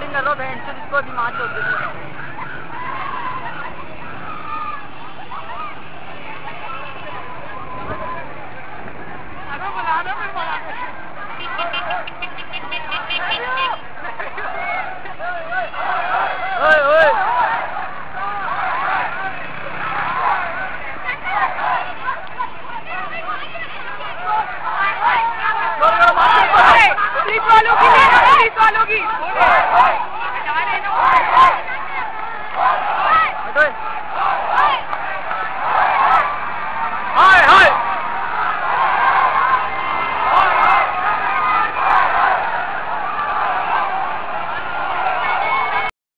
Batting कर रहा हूँ बैंड से जिसको अभी मैच होते थे। वालों की